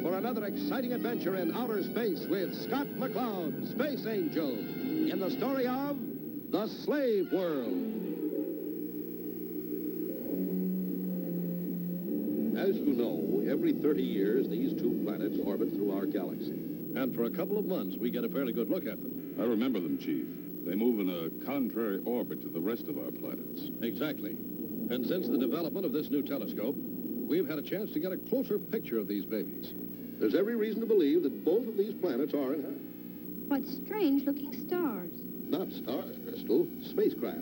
for another exciting adventure in outer space with Scott McCloud, Space Angel, in the story of The Slave World. As you know, every 30 years, these two planets orbit through our galaxy. And for a couple of months, we get a fairly good look at them. I remember them, Chief. They move in a contrary orbit to the rest of our planets. Exactly. And since the development of this new telescope, we've had a chance to get a closer picture of these babies. There's every reason to believe that both of these planets are inhabited. What strange-looking stars. Not stars, Crystal. Spacecraft.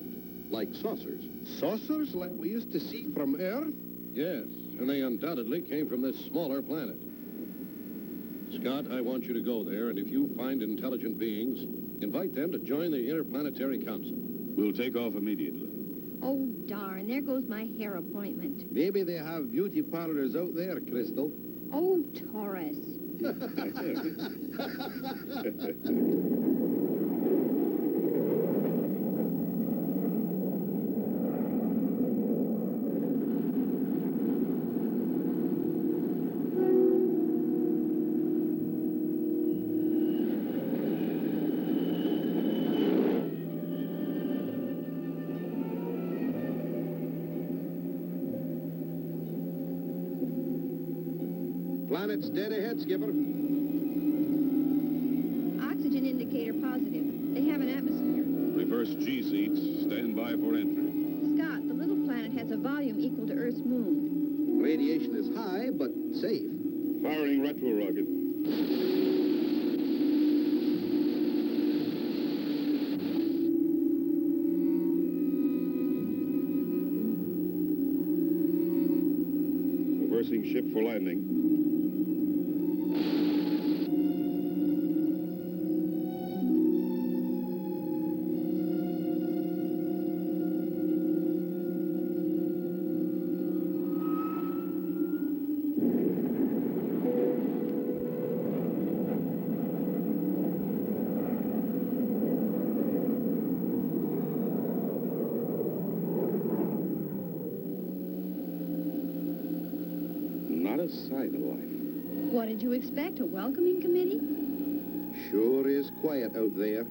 Like saucers. Saucers like we used to see from Earth? Yes, and they undoubtedly came from this smaller planet. Scott, I want you to go there, and if you find intelligent beings, invite them to join the Interplanetary Council. We'll take off immediately. Oh, darn, there goes my hair appointment. Maybe they have beauty parlors out there, Crystal. Oh, Taurus. Planet's dead ahead, Skipper. Oxygen indicator positive. They have an atmosphere. Reverse G seats. Stand by for entry. Scott, the little planet has a volume equal to Earth's moon. Radiation is high, but safe. Firing retro rocket. Reversing ship for landing. Not a sign of life. What did you expect, a welcoming committee? Sure is quiet out there.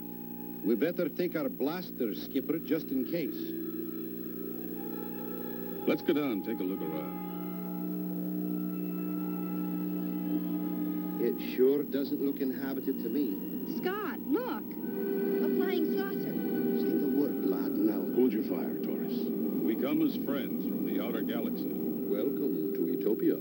We better take our blasters, Skipper, just in case. Let's go down and take a look around. It sure doesn't look inhabited to me. Scott, look! A flying saucer. Say the word, lad, now. Hold your fire, Taurus. We come as friends from the outer galaxy. Welcome to Utopia.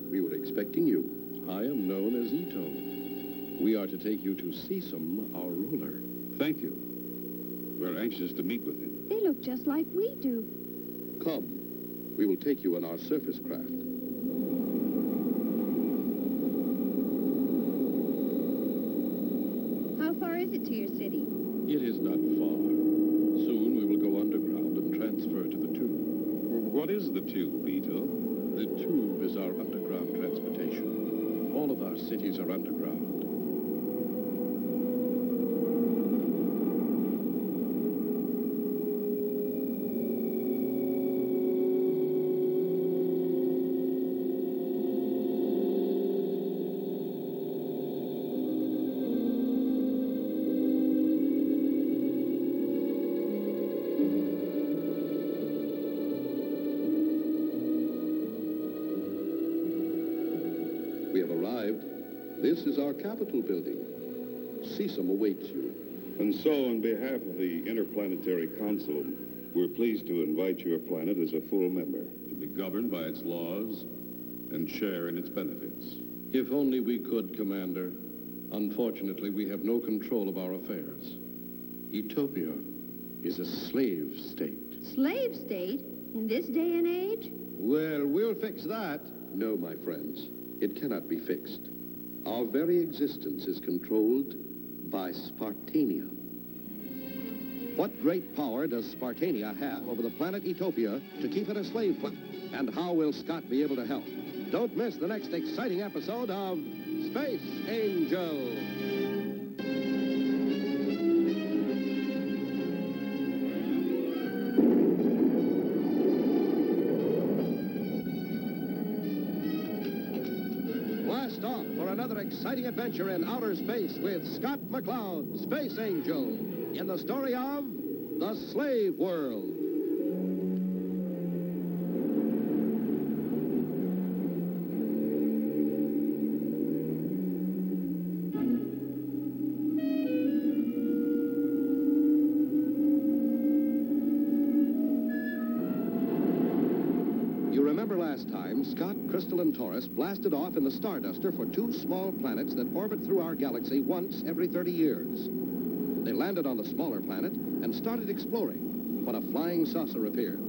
We were expecting you. I am known as Ito. We are to take you to Sesam, our ruler. Thank you. We're anxious to meet with him. They look just like we do. Come. We will take you on our surface craft. How far is it to your city? It is not far. Soon we will go underground and transfer to the tube. What is the tube, Ito? The tube is our underground transportation. All of our cities are underground. We have arrived. This is our Capitol building. Sesam awaits you. And so, on behalf of the Interplanetary Council, we're pleased to invite your planet as a full member, to be governed by its laws and share in its benefits. If only we could, Commander. Unfortunately, we have no control of our affairs. Utopia is a slave state. Slave state? In this day and age? Well, we'll fix that. No, my friends. It cannot be fixed. Our very existence is controlled by Spartania. What great power does Spartania have over the planet Utopia to keep it a slave planet? And how will Scott be able to help? Don't miss the next exciting episode of Space Angel. Blast off. another exciting adventure in outer space with Scott McCloud, Space Angel, in the story of The Slave World. You remember last time, Scott, Crystal, and Taurus blasted off in the Starduster for 2 small planets that orbit through our galaxy once every 30 years. They landed on the smaller planet and started exploring when a flying saucer appeared.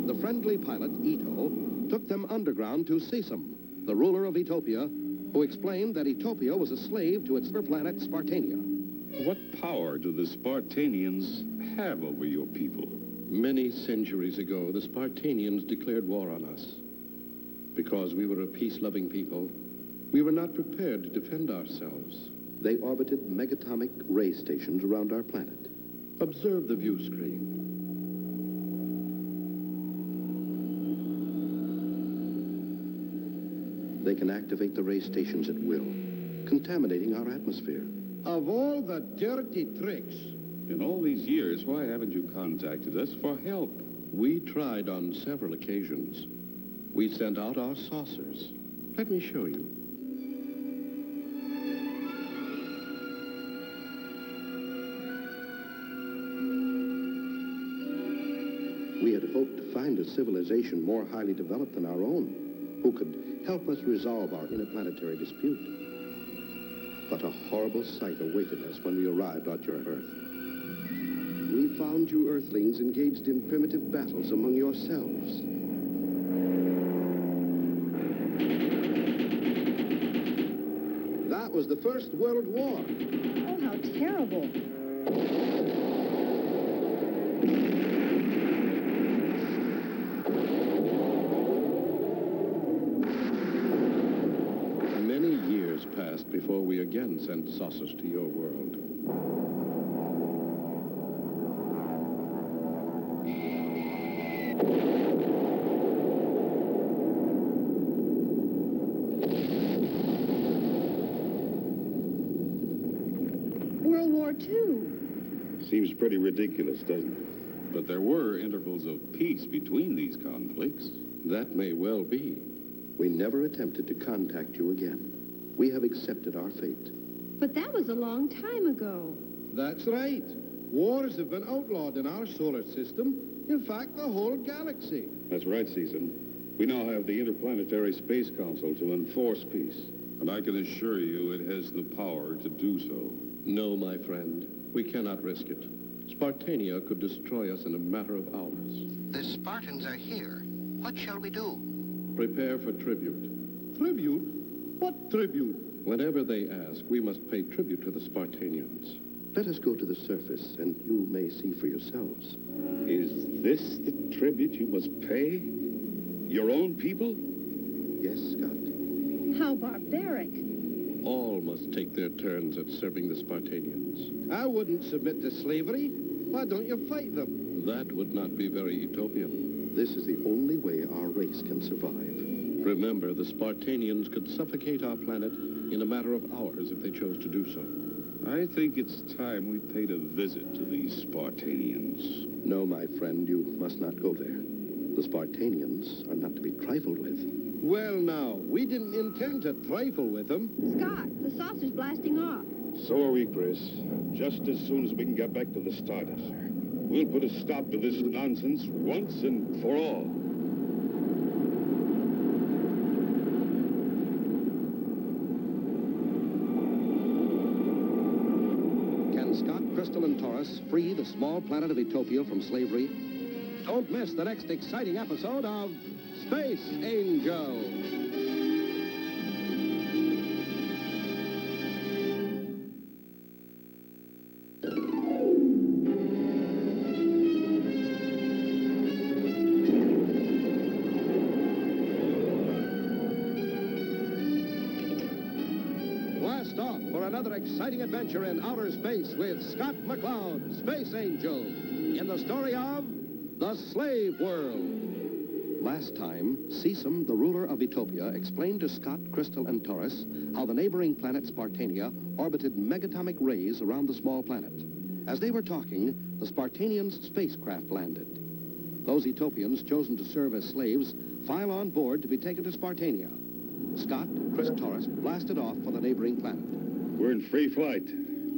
The friendly pilot, Ito, took them underground to Sesam, the ruler of Utopia, who explained that Utopia was a slave to its planet, Spartania. What power do the Spartanians have over your people? Many centuries ago, the Spartanians declared war on us. Because we were a peace-loving people, we were not prepared to defend ourselves. They orbited megatomic ray stations around our planet. Observe the view screen. They can activate the ray stations at will, contaminating our atmosphere. Of all the dirty tricks. In all these years, why haven't you contacted us for help? We tried on several occasions. We sent out our saucers. Let me show you. We had hoped to find a civilization more highly developed than our own, who could help us resolve our interplanetary dispute. But a horrible sight awaited us when we arrived at your Earth. We found you Earthlings engaged in primitive battles among yourselves. That was the First World War. Oh, how terrible. Many years passed before we again sent saucers to your world. World War II. Seems pretty ridiculous, doesn't it? But there were intervals of peace between these conflicts. That may well be. We never attempted to contact you again. We have accepted our fate. But that was a long time ago. That's right. Wars have been outlawed in our solar system. In fact, the whole galaxy. That's right, Cecil. We now have the Interplanetary Space Council to enforce peace. And I can assure you it has the power to do so. No, my friend. We cannot risk it. Spartania could destroy us in a matter of hours. The Spartans are here. What shall we do? Prepare for tribute. Tribute? What tribute? Whenever they ask, we must pay tribute to the Spartanians. Let us go to the surface, and you may see for yourselves. Is this the tribute you must pay? Your own people? Yes, Scott. How barbaric. All must take their turns at serving the Spartanians. I wouldn't submit to slavery. Why don't you fight them? That would not be very utopian. This is the only way our race can survive. Remember, the Spartanians could suffocate our planet in a matter of hours if they chose to do so. I think it's time we paid a visit to these Spartanians. No, my friend, you must not go there. The Spartanians are not to be trifled with. Well, now, we didn't intend to trifle with them. Scott, the saucer's blasting off. So are we, Chris. Just as soon as we can get back to the Starduster. We'll put a stop to this nonsense once and for all. Can Scott, Crystal, and Taurus free the small planet of Utopia from slavery? Don't miss the next exciting episode of Space Angel. Blast off for another exciting adventure in outer space with Scott McCloud, Space Angel, in the story of The Slave World. Last time, Cecum, the ruler of Utopia, explained to Scott, Crystal, and Taurus how the neighboring planet Spartania orbited megatomic rays around the small planet. As they were talking, the Spartanians' spacecraft landed. Those Utopians chosen to serve as slaves file on board to be taken to Spartania. Scott, Chris, Taurus blasted off for the neighboring planet. We're in free flight.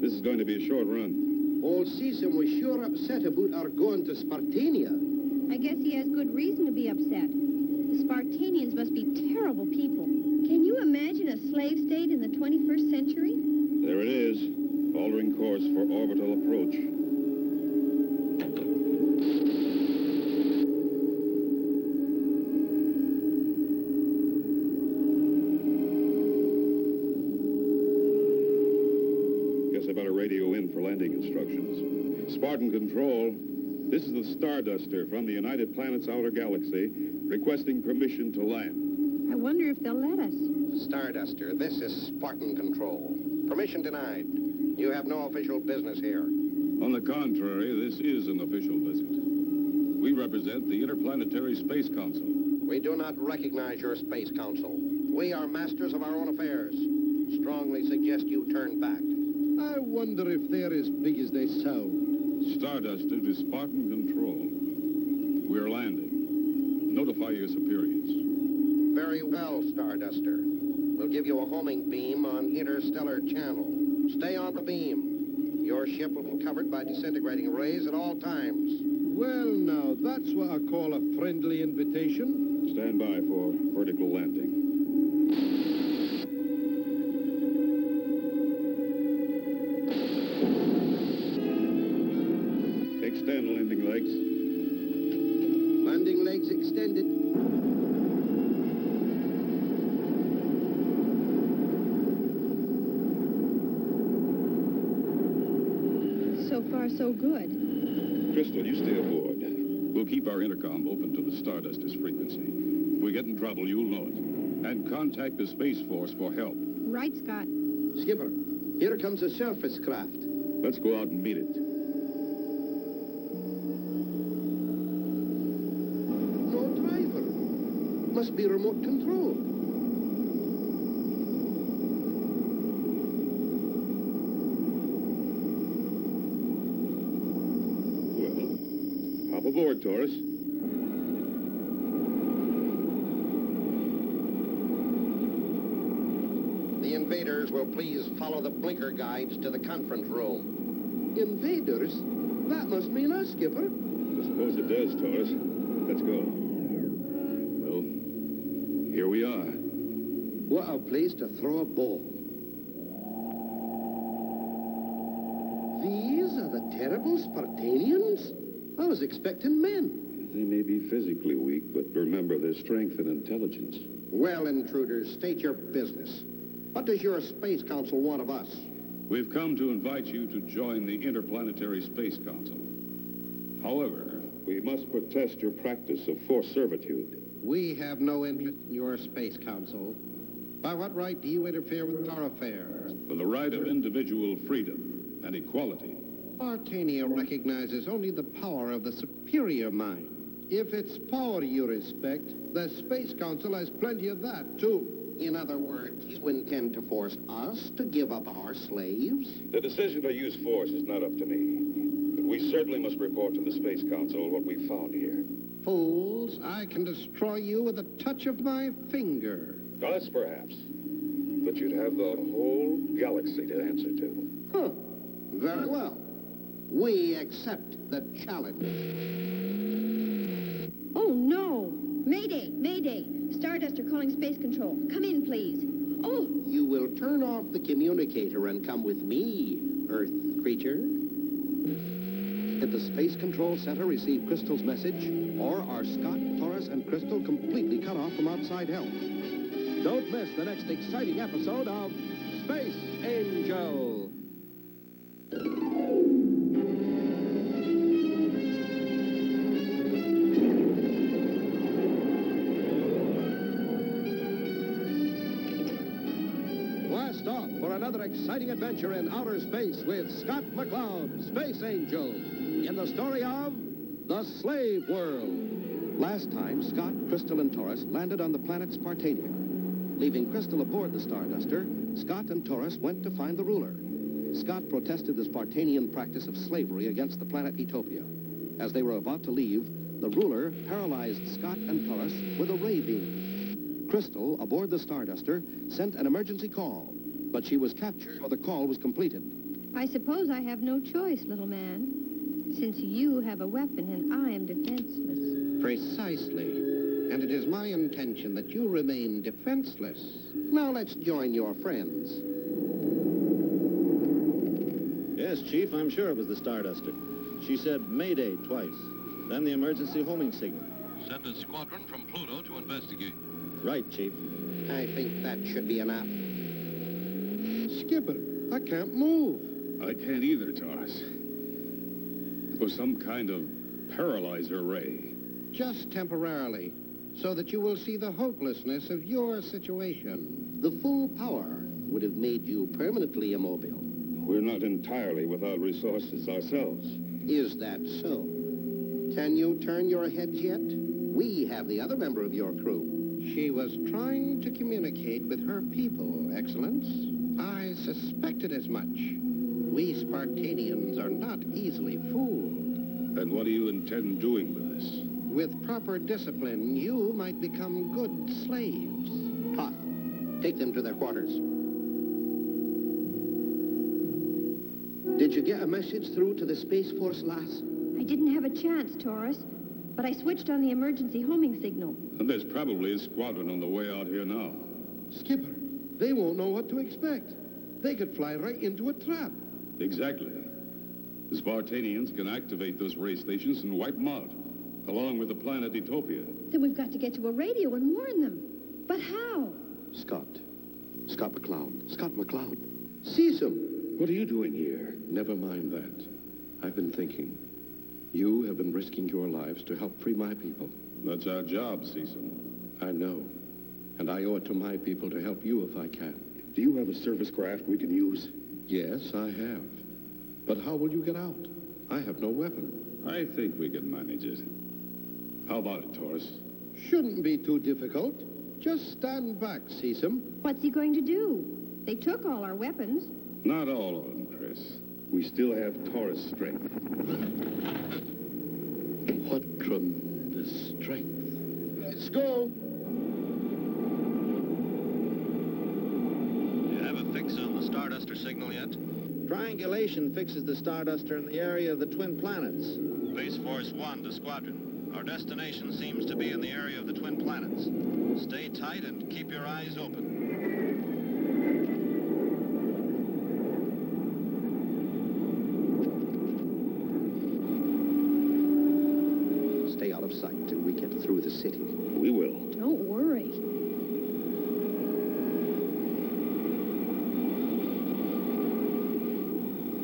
This is going to be a short run. Old Cecum was sure upset about our going to Spartania. I guess he has good reason to be upset. The Spartanians must be terrible people. Can you imagine a slave state in the 21st century? There it is, altering course for orbital approach. Guess I better radio in for landing instructions. Spartan Control, this is the Starduster from the United Planets Outer Galaxy, requesting permission to land. I wonder if they'll let us. Starduster, this is Spartan Control. Permission denied. You have no official business here. On the contrary, this is an official visit. We represent the Interplanetary Space Council. We do not recognize your space council. We are masters of our own affairs. Strongly suggest you turn back. I wonder if they're as big as they sound. Starduster to Spartan Control. We're landing. Notify your superiors. Very well, Starduster. We'll give you a homing beam on interstellar channel. Stay on the beam. Your ship will be covered by disintegrating rays at all times. Well, now, that's what I call a friendly invitation. Stand by for vertical landing. Extend landing legs. Landing legs extended. So far, so good. Crystal, you stay aboard. We'll keep our intercom open to the Starduster's frequency. If we get in trouble, you'll know it. And contact the Space Force for help. Right, Scott. Skipper, here comes a surface craft. Let's go out and meet it. No driver. Must be remote control. Well, hop aboard, Taurus. The invaders will please follow the blinker guides to the conference room. Invaders? That must mean us, Skipper. I suppose it does, Taurus. Let's go. Well, here we are. What a place to throw a ball. These are the terrible Spartanians? I was expecting men. They may be physically weak, but remember their strength and intelligence. Well, intruders, state your business. What does your Space Council want of us? We've come to invite you to join the Interplanetary Space Council. However, we must protest your practice of forced servitude. We have no interest in your Space Council. By what right do you interfere with our affairs? For the right of individual freedom and equality. Spartania recognizes only the power of the superior mind. If it's power you respect, the Space Council has plenty of that, too. In other words, you intend to force us to give up our slaves? The decision to use force is not up to me. But we certainly must report to the Space Council what we found here. Fools, I can destroy you with a touch of my finger. Us, perhaps. But you'd have the whole galaxy to answer to. Huh. Very well. We accept the challenge. Oh, no. Mayday, Mayday. Starduster calling Space Control. Come in, please. Oh, You will turn off the communicator and come with me, Earth creature. Did the Space Control Center receive Crystal's message, or are Scott, Taurus, and Crystal completely cut off from outside help? Don't miss the next exciting episode of Space Angel. Blast off for another exciting adventure in outer space with Scott McCloud, Space Angel, in the story of The Slave World. Last time, Scott, Crystal, and Taurus landed on the planet Spartania. Leaving Crystal aboard the Starduster, Scott and Taurus went to find the ruler. Scott protested the Spartanian practice of slavery against the planet Utopia. As they were about to leave, the ruler paralyzed Scott and Taurus with a ray beam. Crystal, aboard the Starduster, sent an emergency call, but she was captured before the call was completed. I suppose I have no choice, little man, since you have a weapon and I am defenseless. Precisely. And it is my intention that you remain defenseless. Now let's join your friends. Yes, Chief, I'm sure it was the Starduster. She said Mayday twice, then the emergency homing signal. Send a squadron from Pluto to investigate. Right, Chief. I think that should be enough. Skipper, I can't move. I can't either, Taurus. It was some kind of paralyzer ray. Just temporarily, so that you will see the hopelessness of your situation. The full power would have made you permanently immobile. We're not entirely without resources ourselves. Is that so? Can you turn your heads yet? We have the other member of your crew. She was trying to communicate with her people, Excellence. I suspected as much. We Spartanians are not easily fooled. And what do you intend doing with this? With proper discipline, you might become good slaves. Hoth, take them to their quarters. Did you get a message through to the Space Force, lass? I didn't have a chance, Taurus, but I switched on the emergency homing signal. And there's probably a squadron on the way out here now. Skipper, they won't know what to expect. They could fly right into a trap. Exactly. The Spartanians can activate those ray stations and wipe them out, along with the planet Utopia. Then we've got to get to a radio and warn them. But how? Scott McCloud. Scott McCloud. Cecil! What are you doing here? Never mind that. I've been thinking. You have been risking your lives to help free my people. That's our job, Cecil. I know. And I owe it to my people to help you if I can. Do you have a service craft we can use? Yes, I have. But how will you get out? I have no weapon. I think we can manage it. How about it, Taurus? Shouldn't be too difficult. Just stand back, Cecil. What's he going to do? They took all our weapons. Not all of them, Chris. We still have Taurus strength. What tremendous strength. Let's go. You have a fix on the Starduster signal yet? Triangulation fixes the Starduster in the area of the twin planets. Base Force 1 to Squadron. Our destination seems to be in the area of the twin planets. Stay tight and keep your eyes open. Stay out of sight till we get through the city. We will. Don't worry.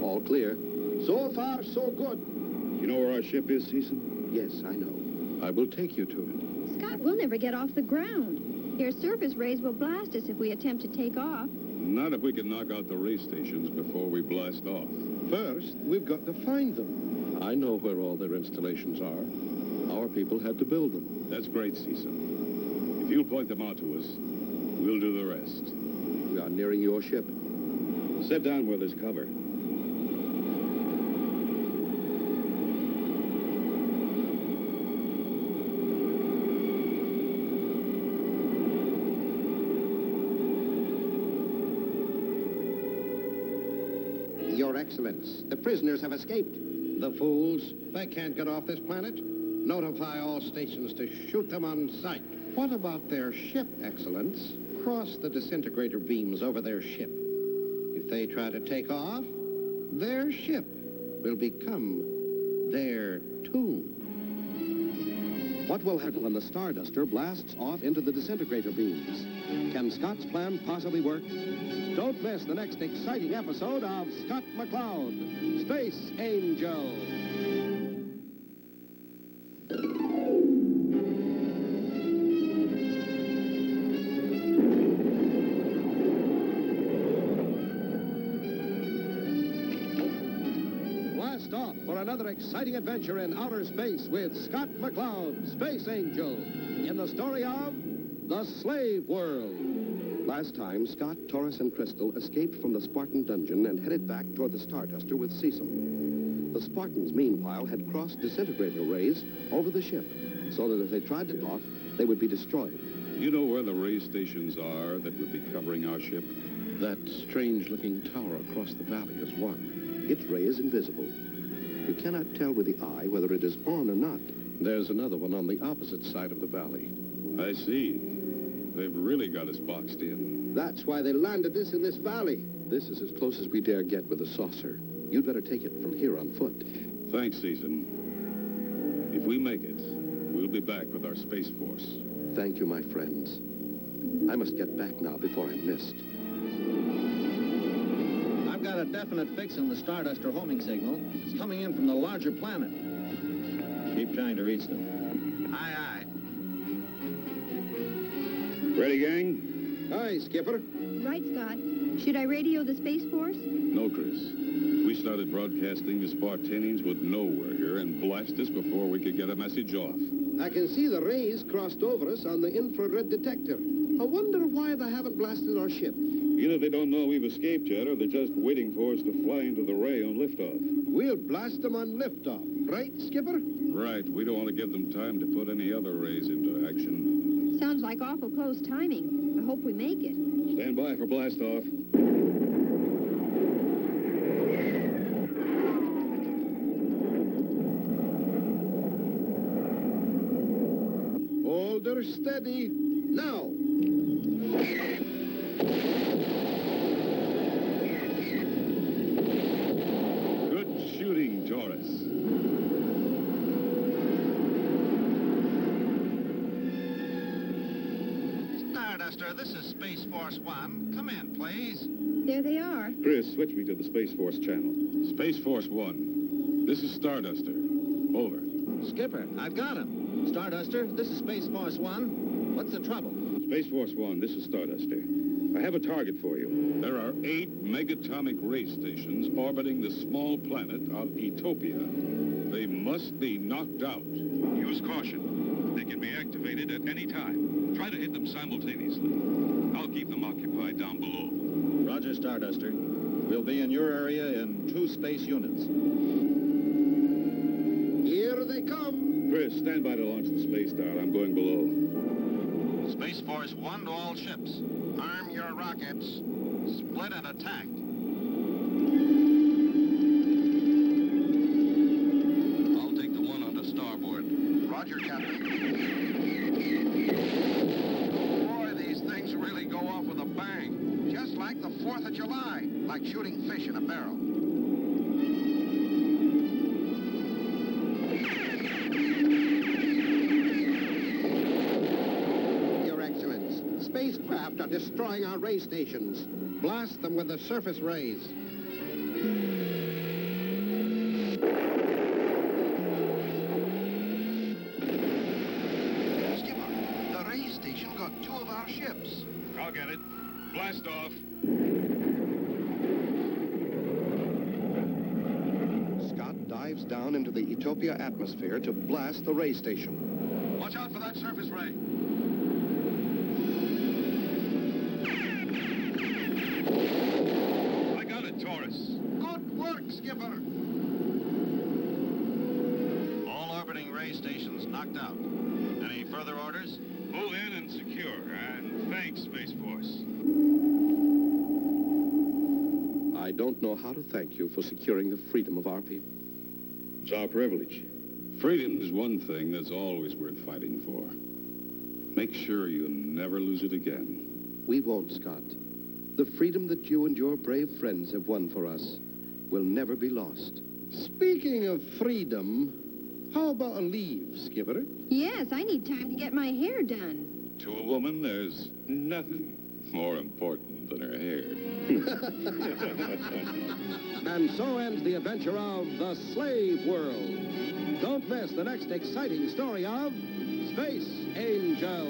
All clear. So far, so good. You know where our ship is, Cecil? Yes, I know. I will take you to it. Scott, we'll never get off the ground. Your surface rays will blast us if we attempt to take off. Not if we can knock out the ray stations before we blast off. First, we've got to find them. I know where all their installations are. Our people had to build them. That's great, Cecil. If you'll point them out to us, we'll do the rest. We are nearing your ship. Sit down where there's cover. Your Excellence, the prisoners have escaped. The fools. They can't get off this planet. Notify all stations to shoot them on sight. What about their ship, Excellence? Cross the disintegrator beams over their ship. If they try to take off, their ship will become their tomb. What will happen when the Starduster blasts off into the disintegrator beams? Can Scott's plan possibly work? Don't miss the next exciting episode of Scott McCloud, Space Angel. blast off for another exciting adventure in outer space with Scott McCloud, Space Angel, in the story of The Slave World. Last time, Scott, Taurus, and Crystal escaped from the Spartan dungeon and headed back toward the Starduster with Cecil. The Spartans, meanwhile, had crossed disintegrator rays over the ship, so that if they tried to get off, they would be destroyed. You know where the ray stations are that would be covering our ship? That strange-looking tower across the valley is one. Its ray is invisible. You cannot tell with the eye whether it is on or not. There's another one on the opposite side of the valley. I see. They've really got us boxed in. That's why they landed us in this valley. This is as close as we dare get with a saucer. You'd better take it from here on foot. Thanks, Cecil. If we make it, we'll be back with our Space Force. Thank you, my friends. I must get back now before I'm missed. I've got a definite fix on the Starduster homing signal. It's coming in from the larger planet. Keep trying to reach them. Aye, aye. Ready, gang? Aye, Skipper. Right, Scott. Should I radio the Space Force? No, Chris. If we started broadcasting, the Spartanians would know we're here and blast us before we could get a message off. I can see the rays crossed over us on the infrared detector. I wonder why they haven't blasted our ship. Either they don't know we've escaped yet, or they're just waiting for us to fly into the ray on liftoff. We'll blast them on liftoff. Right, Skipper? Right. We don't want to give them time to put any other rays into action. Sounds like awful close timing. I hope we make it. Stand by for blastoff. Hold her steady. Now. Good shooting, Taurus. Starduster, this is Space Force One. Come in, please. There they are. Chris, switch me to the Space Force channel. Space Force One. This is Starduster. Over. Skipper, I've got him. Starduster, this is Space Force One. What's the trouble? Space Force One, this is Starduster. I have a target for you. There are 8 megatomic ray stations orbiting the small planet of Utopia. They must be knocked out. Use caution. They can be activated at any time. Try to hit them simultaneously. I'll keep them occupied down below. Roger, Starduster. We'll be in your area in 2 space units. Here they come. Chris, stand by to launch the Space Star. I'm going below. Space Force One to all ships. Arm your rockets. Split and attack. I'll take the one onto starboard. Roger, Captain. Boy, these things really go off with a bang. Just like the 4th of July. Like shooting fish in a barrel. Your Excellence, spacecraft are destroying our ray stations. Blast them with the surface rays. Skipper, the ray station got 2 of our ships. I'll get it. Blast off. Scott dives down into the Utopia atmosphere to blast the ray station. Watch out for that surface ray. I got it, Taurus. Good work, Skipper. All orbiting ray stations knocked out. Any further orders? Move in and secure. And thanks, Space Force. I don't know how to thank you for securing the freedom of our people. It's our privilege. Freedom is one thing that's always worth fighting for. Make sure you never lose it again. We won't, Scott. The freedom that you and your brave friends have won for us will never be lost. Speaking of freedom, how about a leave, Skipper? Yes, I need time to get my hair done. To a woman, there's nothing more important than her hair. And so ends the adventure of The Slave World. Don't miss the next exciting story of Space Angel.